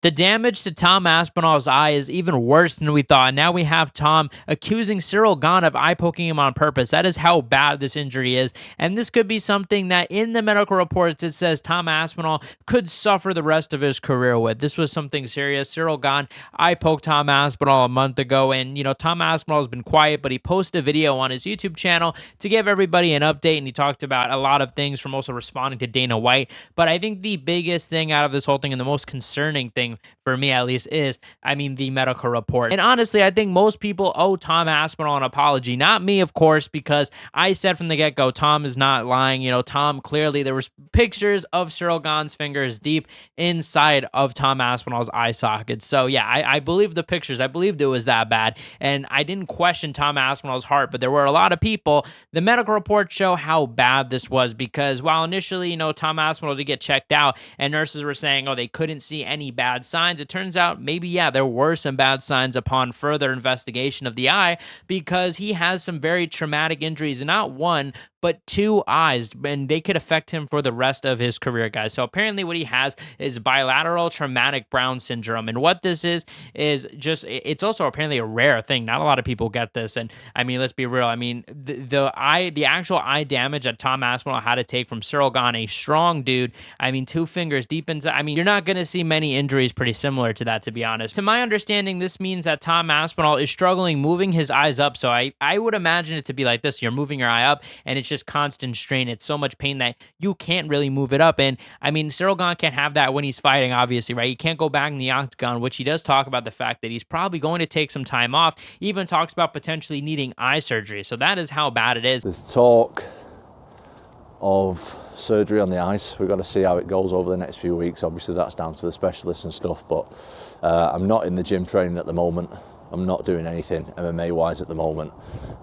The damage to Tom Aspinall's eye is even worse than we thought. Now we have Tom accusing Ciryl Gane of eye poking him on purpose. That is how bad this injury is. And this could be something that in the medical reports it says Tom Aspinall could suffer the rest of his career with. This was something serious. Ciryl Gane eye poked Tom Aspinall a month ago. And, Tom Aspinall has been quiet, but he posted a video on his YouTube channel to give everybody an update. And he talked about a lot of things from also responding to Dana White. But I think the biggest thing out of this whole thing and the most concerning thing for me at least is, the medical report. And honestly, I think most people owe Tom Aspinall an apology. Not me, of course, because I said from the get-go, Tom is not lying. Tom clearly, there was pictures of Ciryl Gane's fingers deep inside of Tom Aspinall's eye socket. So yeah, I believe the pictures. I believed it was that bad. And I didn't question Tom Aspinall's heart, but there were a lot of people. The medical reports show how bad this was because while initially, Tom Aspinall did get checked out and nurses were saying, oh, they couldn't see any bad signs. It turns out maybe, yeah, there were some bad signs upon further investigation of the eye because he has some very traumatic injuries, and not one, but two eyes, and they could affect him for the rest of his career, guys. So apparently what he has is bilateral traumatic Brown syndrome. And what this is just, it's also apparently a rare thing. Not a lot of people get this. And let's be real. The actual eye damage that Tom Aspinall had to take from Ciryl Gane, a strong dude, two fingers deep inside. You're not going to see many injuries pretty similar to that, to be honest. To my understanding, this means that Tom Aspinall is struggling moving his eyes up. So I would imagine it to be like this. You're moving your eye up and it's just constant strain. It's so much pain that you can't really move it up. And Ciryl Gane can't have that when he's fighting, obviously, right? He can't go back in the octagon, which he does talk about the fact that he's probably going to take some time off. He even talks about potentially needing eye surgery. So that is how bad it is. There's talk of surgery on the eyes. We've got to see how it goes over the next few weeks. Obviously that's down to the specialists and stuff, but I'm not in the gym training at the moment. I'm not doing anything MMA wise at the moment.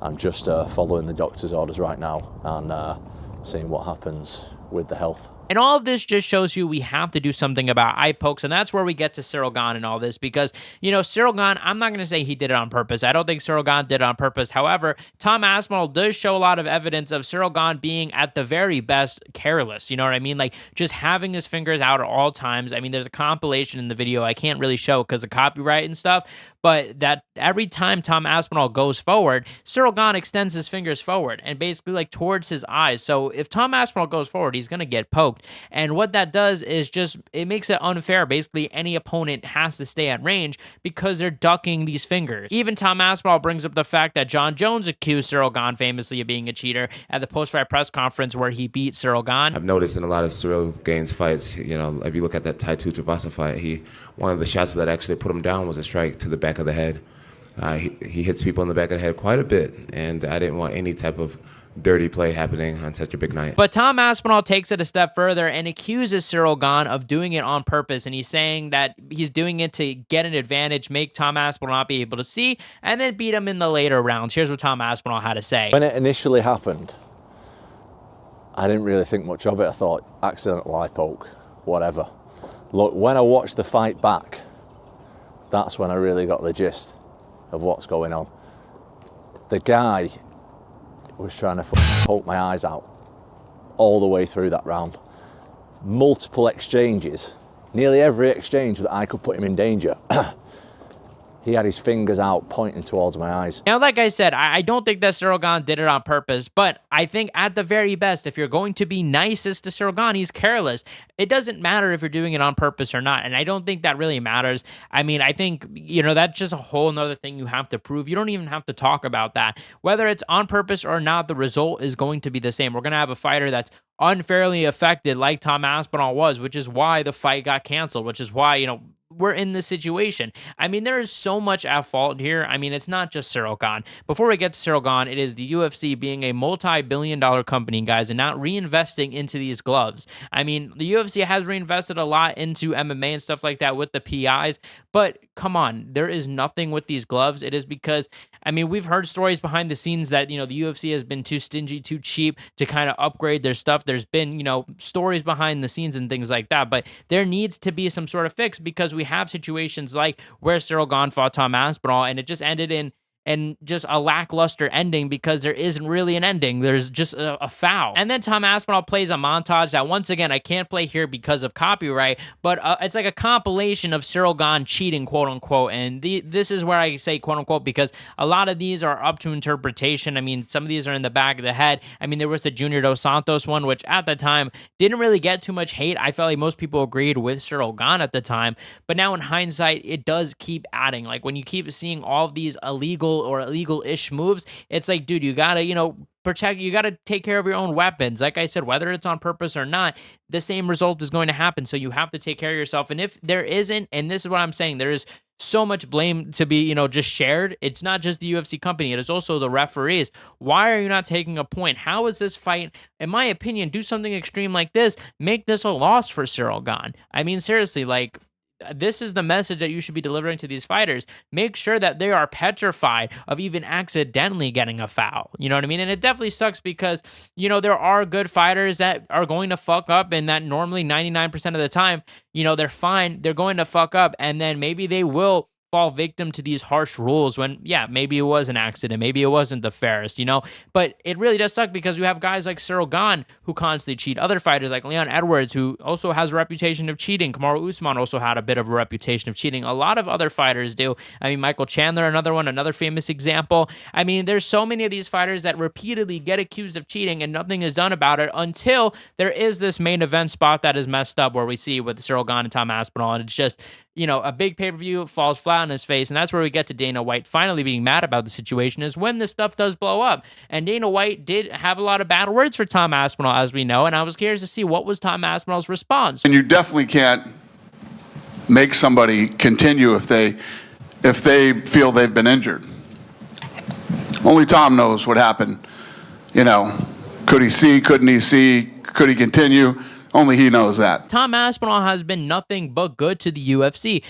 I'm just following the doctor's orders right now and seeing what happens with the health. And all of this just shows you we have to do something about eye pokes, and that's where we get to Ciryl Gane and all this because, Ciryl Gane, I'm not going to say he did it on purpose. I don't think Ciryl Gane did it on purpose. However, Tom Aspinall does show a lot of evidence of Ciryl Gane being at the very best careless, you know what I mean? Like just having his fingers out at all times. There's a compilation in the video I can't really show because of copyright and stuff, but that every time Tom Aspinall goes forward, Ciryl Gane extends his fingers forward and basically like towards his eyes. So if Tom Aspinall goes forward, he's going to get poked. And what that does is just, it makes it unfair. Basically, any opponent has to stay at range because they're ducking these fingers. Even Tom Aspinall brings up the fact that John Jones accused Ciryl Gane famously of being a cheater at the post-fight press conference where he beat Ciryl Gane. I've noticed in a lot of Ciryl Gane's fights, if you look at that Tai Tuivasa fight, one of the shots that actually put him down was a strike to the back of the head. He hits people in the back of the head quite a bit, and I didn't want any type of dirty play happening on such a big night. But Tom Aspinall takes it a step further and accuses Ciryl Gane of doing it on purpose, and he's saying that he's doing it to get an advantage, make Tom Aspinall not be able to see, and then beat him in the later rounds. Here's what Tom Aspinall had to say. When it initially happened, I didn't really think much of it. I thought, accidental eye poke, whatever. Look, when I watched the fight back, that's when I really got the gist of what's going on. The guy was trying to poke my eyes out all the way through that round. Multiple exchanges, nearly every exchange that I could put him in danger. He had his fingers out pointing towards my eyes. Now, like I said, I don't think that Ciryl Gane did it on purpose, but I think at the very best, if you're going to be nicest to Ciryl Gane, he's careless. It doesn't matter if you're doing it on purpose or not, and I don't think that really matters. I think, that's just a whole nother thing you have to prove. You don't even have to talk about that. Whether it's on purpose or not, the result is going to be the same. We're going to have a fighter that's unfairly affected like Tom Aspinall was, which is why the fight got canceled, which is why, we're in this situation. There is so much at fault here. It's not just Ciryl Gane. Before we get to Ciryl Gane, it is the UFC being a multi-billion-dollar company, guys, and not reinvesting into these gloves. The UFC has reinvested a lot into MMA and stuff like that with the PIs, but come on, there is nothing with these gloves. It is because, we've heard stories behind the scenes that, the UFC has been too stingy, too cheap to kind of upgrade their stuff. There's been, stories behind the scenes and things like that, but there needs to be some sort of fix because we have situations like where Ciryl Gane fought Tom Aspinall and it just ended in and just a lackluster ending because there isn't really an ending. There's just a foul. And then Tom Aspinall plays a montage that, once again, I can't play here because of copyright, but it's like a compilation of Ciryl Gane cheating, quote unquote. And this is where I say quote unquote because a lot of these are up to interpretation. I mean, some of these are in the back of the head. I mean, there was the Junior Dos Santos one, which at the time didn't really get too much hate. I felt like most people agreed with Ciryl Gane at the time, but now in hindsight, it does keep adding. Like when you keep seeing all of these illegal or illegal-ish moves, it's like, dude, you gotta, protect, you gotta take care of your own weapons. Like I said, whether it's on purpose or not, the same result is going to happen. So you have to take care of yourself. And if there isn't, and this is what I'm saying, there is so much blame to be, just shared. It's not just the UFC company. It is also the referees. Why are you not taking a point? How is this fight, in my opinion, do something extreme like this, make this a loss for Ciryl Gane? I mean, seriously, like, this is the message that you should be delivering to these fighters. Make sure that they are petrified of even accidentally getting a foul. You know what I mean? And it definitely sucks because, there are good fighters that are going to fuck up, and that normally 99% of the time, they're fine. They're going to fuck up, and then maybe they will fall victim to these harsh rules when, yeah, maybe it was an accident. Maybe it wasn't the fairest, But it really does suck because you have guys like Ciryl Gane who constantly cheat. Other fighters like Leon Edwards, who also has a reputation of cheating. Kamaru Usman also had a bit of a reputation of cheating. A lot of other fighters do. I mean, Michael Chandler, another one, another famous example. I mean, there's so many of these fighters that repeatedly get accused of cheating and nothing is done about it until there is this main event spot that is messed up where we see with Ciryl Gane and Tom Aspinall, and it's just, a big pay-per-view falls flat on his face, and that's where we get to Dana White finally being mad about the situation, is when this stuff does blow up. And Dana White did have a lot of bad words for Tom Aspinall, as we know, and I was curious to see what was Tom Aspinall's response. And you definitely can't make somebody continue if they feel they've been injured. Only Tom knows what happened. Could he see? Couldn't he see? Could he continue? Only he knows that. Tom Aspinall has been nothing but good to the UFC.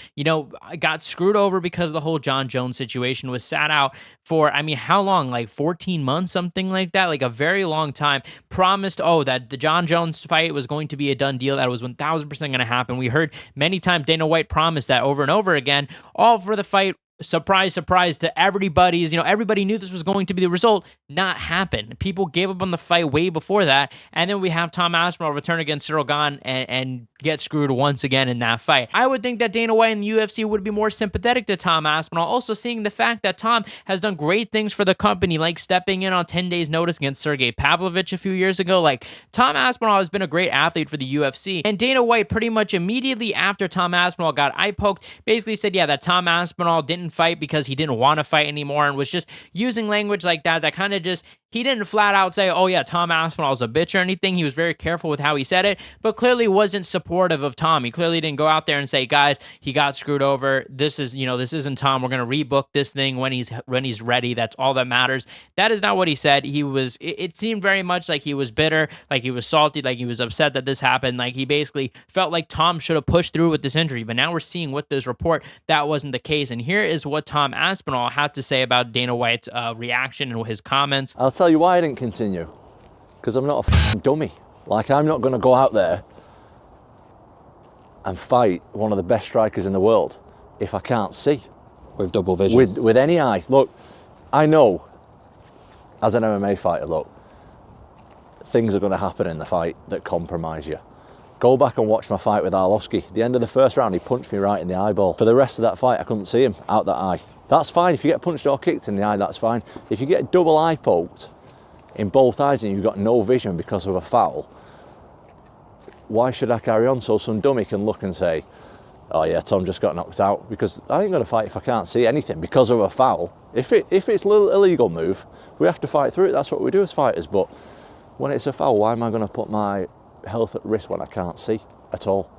Got screwed over because the whole John Jones situation, was sat out for, how long? Like 14 months, something like that, like a very long time. Promised, that the John Jones fight was going to be a done deal, that was 1,000% going to happen. We heard many times Dana White promised that over and over again, all for the fight. Surprise, surprise to everybody's, everybody knew this was going to be the result, not happen. People gave up on the fight way before that. And then we have Tom Aspinall return against Ciryl Gane and get screwed once again in that fight. I would think that Dana White and the UFC would be more sympathetic to Tom Aspinall, also seeing the fact that Tom has done great things for the company, like stepping in on 10 days notice against Sergey Pavlovich a few years ago. Like, Tom Aspinall has been a great athlete for the UFC. And Dana White pretty much immediately after Tom Aspinall got eye poked, basically said, yeah, that Tom Aspinall didn't fight because he didn't want to fight anymore, and was just using language like that kind of just, he didn't flat out say, oh yeah, Tom Aspinall's a bitch or anything. He was very careful with how he said it, but clearly wasn't supportive of Tom. He clearly didn't go out there and say, guys, he got screwed over. This is, this isn't Tom. We're going to rebook this thing when he's ready. That's all that matters. That is not what he said. It seemed very much like he was bitter, like he was salty, like he was upset that this happened. Like he basically felt like Tom should have pushed through with this injury. But now we're seeing with this report, that wasn't the case. And here is what Tom Aspinall had to say about Dana White's reaction and his comments. I'll tell you why I didn't continue. Because I'm not a f***ing dummy. Like, I'm not going to go out there and fight one of the best strikers in the world if I can't see. With double vision. With any eye. Look, I know, as an MMA fighter, look, things are going to happen in the fight that compromise you. Go back and watch my fight with Arlovski. The end of the first round, he punched me right in the eyeball. For the rest of that fight, I couldn't see him out that eye. That's fine. If you get punched or kicked in the eye, that's fine. If you get double eye poked in both eyes and you've got no vision because of a foul, why should I carry on so some dummy can look and say, oh yeah, Tom just got knocked out? Because I ain't going to fight if I can't see anything because of a foul. If it's a little illegal move, we have to fight through it. That's what we do as fighters. But when it's a foul, why am I going to put my health at risk when I can't see at all?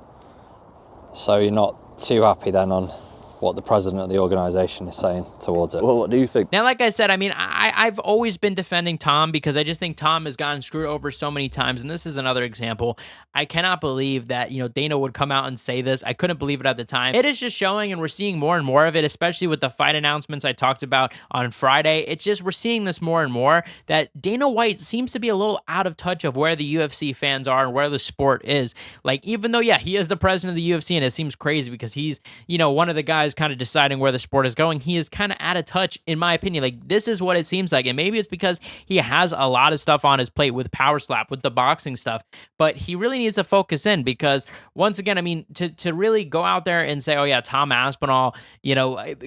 So you're not too happy then on what the president of the organisation is saying towards it? Well, what do you think? Now, like I said, I've always been defending Tom because I just think Tom has gotten screwed over so many times, and this is another example. I cannot believe that, Dana would come out and say this. I couldn't believe it at the time. It is just showing, and we're seeing more and more of it, especially with the fight announcements I talked about on Friday. It's just, we're seeing this more and more, that Dana White seems to be a little out of touch of where the UFC fans are and where the sport is. Like, even though, yeah, he is the president of the UFC, and it seems crazy because he's, one of the guys guys kind of deciding where the sport is going, he is kind of out of touch, in my opinion. Like, this is what it seems like. And maybe it's because he has a lot of stuff on his plate with Power Slap, with the boxing stuff, but he really needs to focus in because, once again, I mean, to really go out there and say, oh, yeah, Tom Aspinall,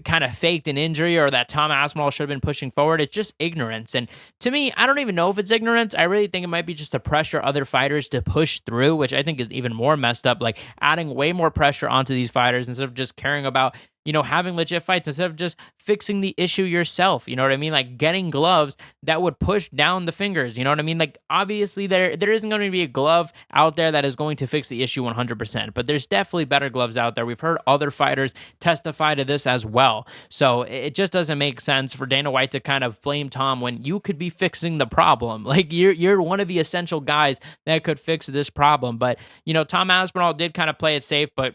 kind of faked an injury, or that Tom Aspinall should have been pushing forward, it's just ignorance. And to me, I don't even know if it's ignorance. I really think it might be just to pressure other fighters to push through, which I think is even more messed up, like adding way more pressure onto these fighters instead of just caring about having legit fights, instead of just fixing the issue yourself. You know what I mean? Like getting gloves that would push down the fingers. You know what I mean? Like, obviously there isn't going to be a glove out there that is going to fix the issue 100%, but there's definitely better gloves out there. We've heard other fighters testify to this as well. So it just doesn't make sense for Dana White to kind of blame Tom when you could be fixing the problem. Like, you're one of the essential guys that could fix this problem. But, Tom Aspinall did kind of play it safe, but,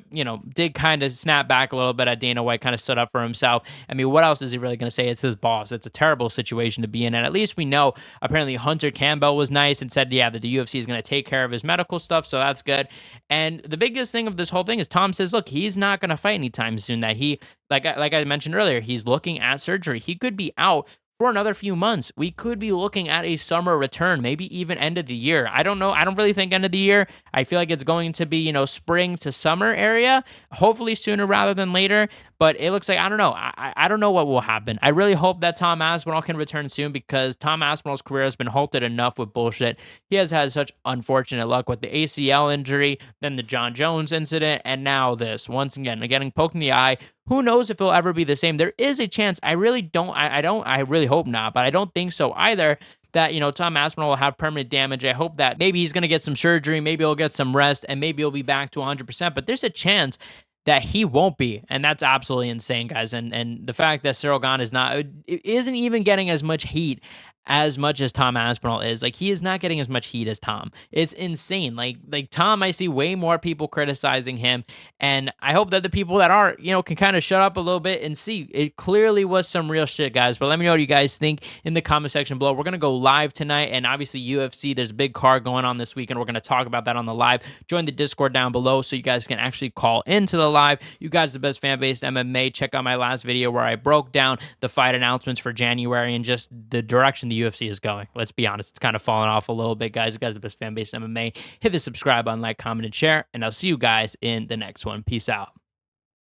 did kind of snap back a little bit at Dana White, kind of stood up for himself. I mean, what else is he really going to say? It's his boss. It's a terrible situation to be in. And at least we know, apparently, Hunter Campbell was nice and said, yeah, that the UFC is going to take care of his medical stuff. So that's good. And the biggest thing of this whole thing is Tom says, look, he's not going to fight anytime soon. That he, like I mentioned earlier, he's looking at surgery. He could be out for another few months. We could be looking at a summer return, maybe even end of the year. I don't know. I don't really think end of the year. I feel like it's going to be, spring to summer area, hopefully sooner rather than later. But it looks like, I don't know. I don't know what will happen. I really hope that Tom Aspinall can return soon, because Tom Aspinall's career has been halted enough with bullshit. He has had such unfortunate luck with the ACL injury, then the John Jones incident, and now this. Once again, getting poked in the eye. Who knows if he'll ever be the same? There is a chance. I really don't. I really hope not, but I don't think so either, that, Tom Aspinall will have permanent damage. I hope that maybe he's going to get some surgery, maybe he'll get some rest, and maybe he'll be back to 100%. But there's a chance that he won't be, and that's absolutely insane, guys. And the fact that Ciryl Gane isn't even getting as much heat as much as Tom Aspinall is. Like, he is not getting as much heat as Tom. It's insane. Like Tom, I see way more people criticizing him, and I hope that the people that are, can kind of shut up a little bit and see it clearly was some real shit, guys. But let me know what you guys think in the comment section below. We're going to go live tonight, and obviously UFC, there's a big card going on this weekend. We're going to talk about that on the live. Join the Discord down below so you guys can actually call into the live. You guys are the best fan base MMA. Check out my last video where I broke down the fight announcements for January and just the direction the UFC is going. Let's be honest, it's kind of fallen off a little bit, guys. You guys are the best fan base MMA. Hit the subscribe button, like, comment, and share, and I'll see you guys in the next one. Peace out.